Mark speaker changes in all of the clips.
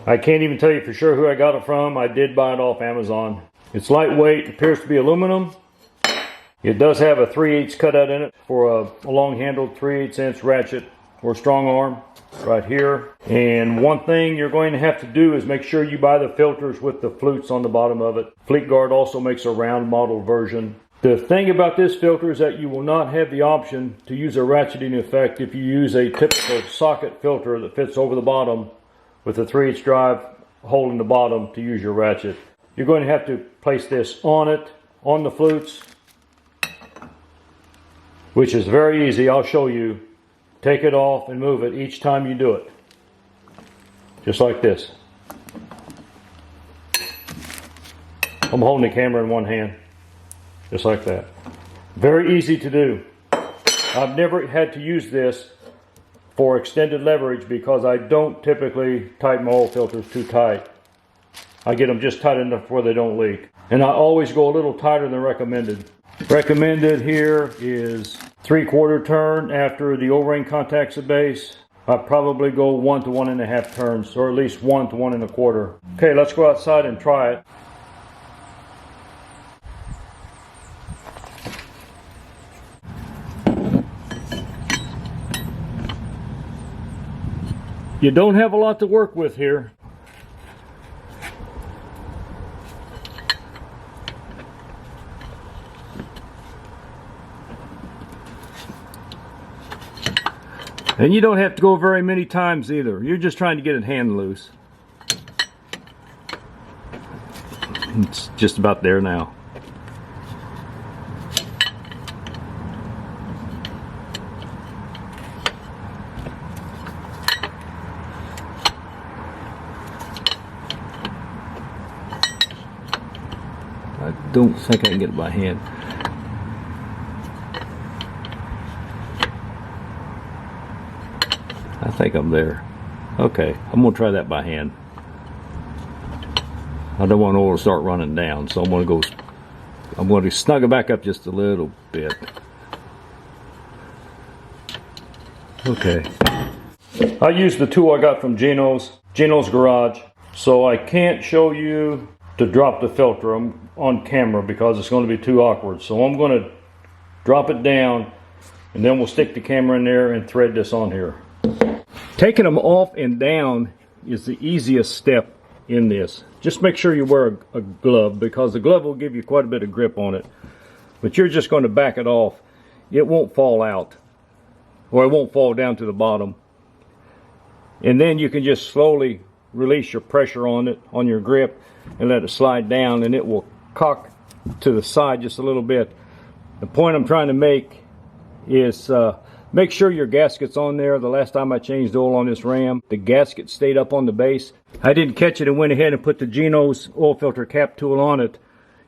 Speaker 1: I can't even tell you for sure who I got it from. I did buy it off Amazon. It's lightweight, appears to be aluminum. It does have a 3/8 cutout in it for a long-handled 3/8 inch ratchet or strong arm right here. And one thing you're going to have to do is make sure you buy the filters with the flutes on the bottom of it. Fleet Guard also makes a round model version. The thing about this filter is that you will not have the option to use a ratcheting effect if you use a typical socket filter that fits over the bottom with a 3/8 drive hole in the bottom to use your ratchet. You're going to have to place this on it, on the flutes, which is very easy. I'll show you. Take it off and move it each time you do it. Just like this. I'm holding the camera in one hand. Just like that. Very easy to do. I've never had to use this for extended leverage because I don't typically tighten my oil filters too tight. I get them just tight enough where they don't leak. And I always go a little tighter than recommended. Recommended here is 3/4 turn after the O-ring contacts the base. I probably go 1 to 1.5 turns, or at least 1 to 1 1/4. Okay, let's go outside and try it. You don't have a lot to work with here. And you don't have to go very many times either. You're just trying to get it hand loose. It's just about there now. I don't think I can get it by hand. I think I'm there. Okay, I'm going to try that by hand. I don't want oil to start running down, so I'm going to snug it back up just a little bit. Okay. I used the tool I got from Geno's Garage, so I can't show you to drop the filter on camera because it's going to be too awkward. So I'm going to drop it down, and then we'll stick the camera in there and thread this on here. Taking them off and down is the easiest step in this. Just make sure you wear a glove because the glove will give you quite a bit of grip on it. But you're just going to back it off. It won't fall out, or it won't fall down to the bottom. And then you can just slowly release your pressure on it, on your grip, and let it slide down, and it will cock to the side just a little bit. The point I'm trying to make is make sure your gasket's on there. The last time I changed oil on this Ram, the gasket stayed up on the base. I didn't catch it and went ahead and put the Geno's oil filter cap tool on it,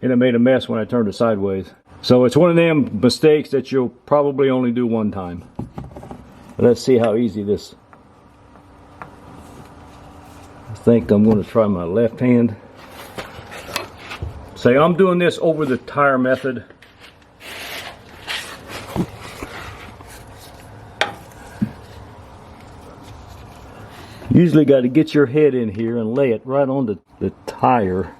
Speaker 1: and it made a mess when I turned it sideways. So it's one of them mistakes that you'll probably only do one time. But let's see how easy this. I think I'm going to try my left hand. Say, I'm doing this over the tire method. Usually got to get your head in here and lay it right on the tire.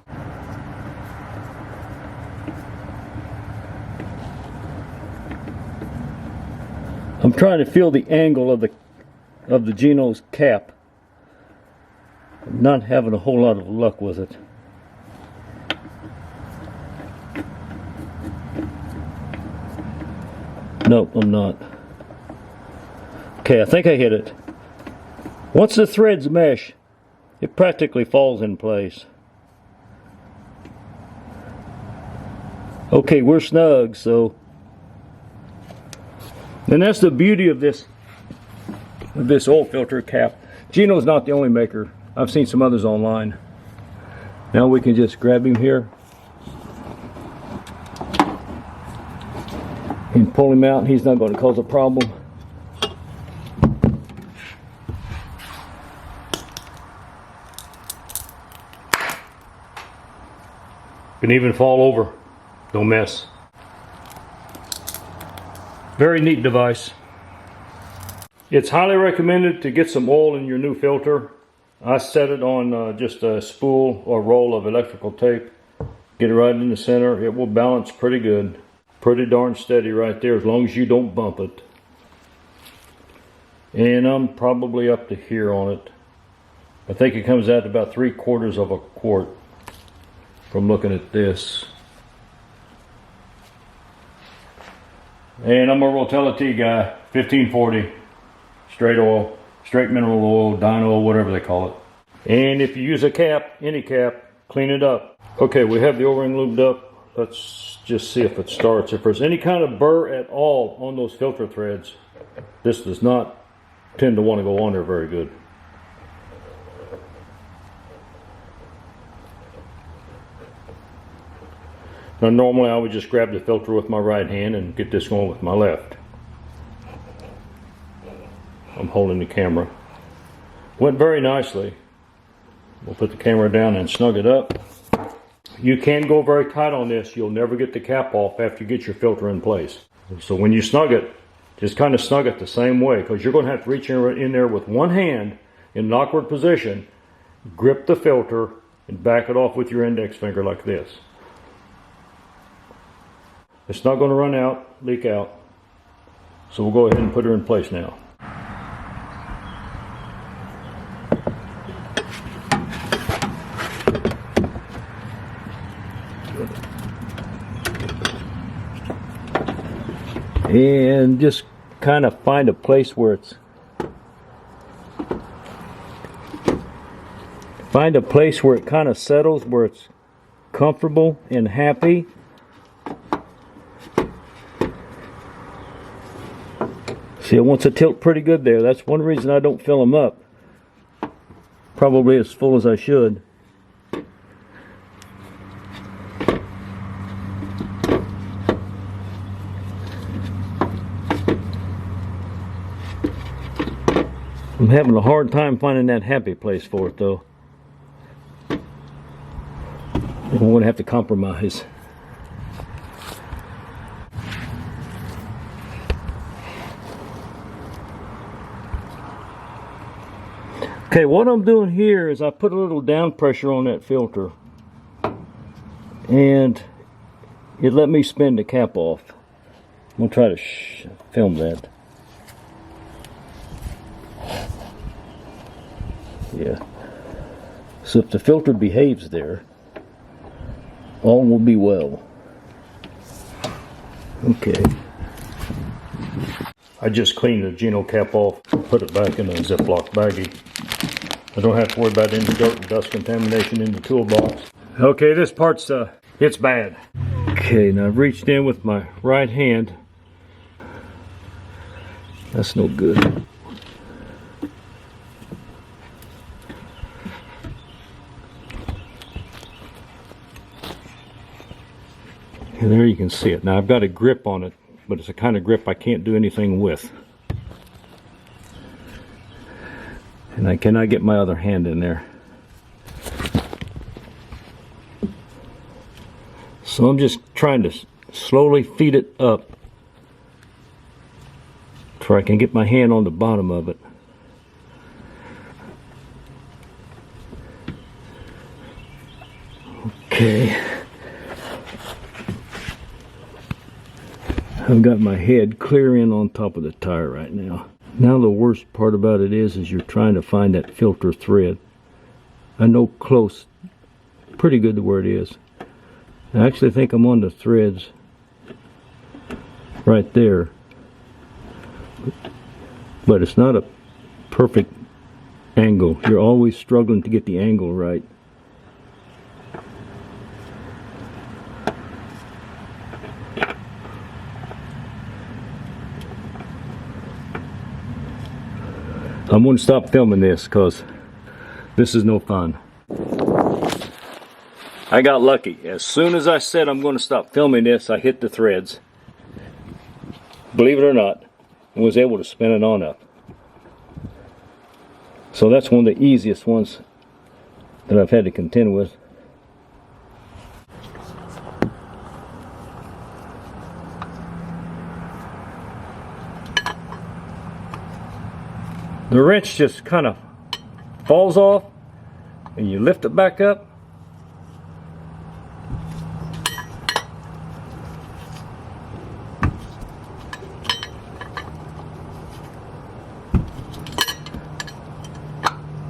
Speaker 1: I'm trying to feel the angle of the Geno's cap. I'm not having a whole lot of luck with it. Nope, I'm not. Okay, I think I hit it. Once the threads mesh, it practically falls in place. Okay, we're snug, so. And that's the beauty of this oil filter cap. Geno's not the only maker. I've seen some others online. Now we can just grab him here and pull him out. He's not going to cause a problem. Can even fall over. Don't mess. Very neat device. It's highly recommended to get some oil in your new filter. I set it on just a spool or roll of electrical tape. Get it right in the center. It will balance pretty good. Pretty darn steady right there as long as you don't bump it. And I'm probably up to here on it. I think it comes out to about 3/4 of a quart from looking at this. And I'm a Rotel guy, 1540, straight oil, straight mineral oil, dyno, whatever they call it. And if you use a cap, any cap, clean it up. Okay, we have the O-ring lubed up. Let's just see if it starts. If there's any kind of burr at all on those filter threads, this does not tend to want to go on there very good. Now normally I would just grab the filter with my right hand and get this going with my left. I'm holding the camera. Went very nicely. We'll put the camera down and snug it up. You can go very tight on this. You'll never get the cap off after you get your filter in place. So when you snug it, just kind of snug it the same way, because you're going to have to reach in there with one hand in an awkward position, grip the filter, and back it off with your index finger like this. It's not going to run out, leak out. So we'll go ahead and put her in place now. And just kind of find a place where it kind of settles, where it's comfortable and happy. See, it wants to tilt pretty good there. That's one reason I don't fill them up. Probably as full as I should. I'm having a hard time finding that happy place for it, though. I'm going to have to compromise. Okay, what I'm doing here is I put a little down pressure on that filter, and it let me spin the cap off. I'm going to try to film that. Yeah. So if the filter behaves there, all will be well. Okay. I just cleaned the Geno cap off, put it back in a Ziploc baggie. I don't have to worry about any dirt and dust contamination in the toolbox. Okay, this part's, it's bad. Okay, now I've reached in with my right hand. That's no good. And there you can see it. Now I've got a grip on it, but it's a kind of grip I can't do anything with. And I cannot get my other hand in there. So I'm just trying to slowly feed it up so I can get my hand on the bottom of it. Okay. I've got my head clear in on top of the tire right now. Now the worst part about it is you're trying to find that filter thread. I know close, pretty good to where it is. I actually think I'm on the threads right there. But it's not a perfect angle. You're always struggling to get the angle right. I'm going to stop filming this because this is no fun. I got lucky. As soon as I said I'm going to stop filming this, I hit the threads. Believe it or not, I was able to spin it on up. So that's one of the easiest ones that I've had to contend with. The wrench just kind of falls off and you lift it back up.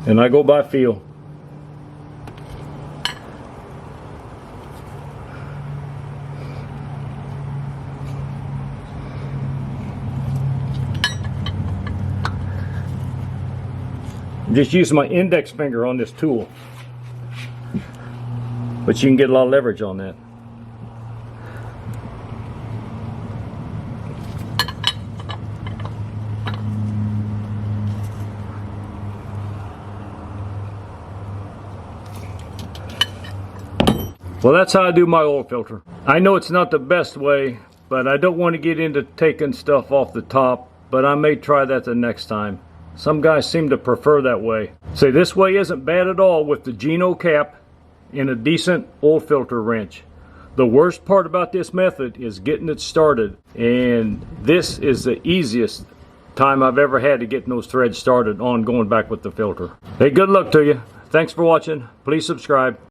Speaker 1: And I go by feel. Just use my index finger on this tool, but you can get a lot of leverage on that. Well, that's how I do my oil filter. I know it's not the best way, but I don't want to get into taking stuff off the top, but I may try that the next time. Some guys seem to prefer that way. See, this way isn't bad at all with the Geno cap and a decent oil filter wrench. The worst part about this method is getting it started, and this is the easiest time I've ever had to get those threads started on going back with the filter. Hey, good luck to you. Thanks for watching. Please subscribe.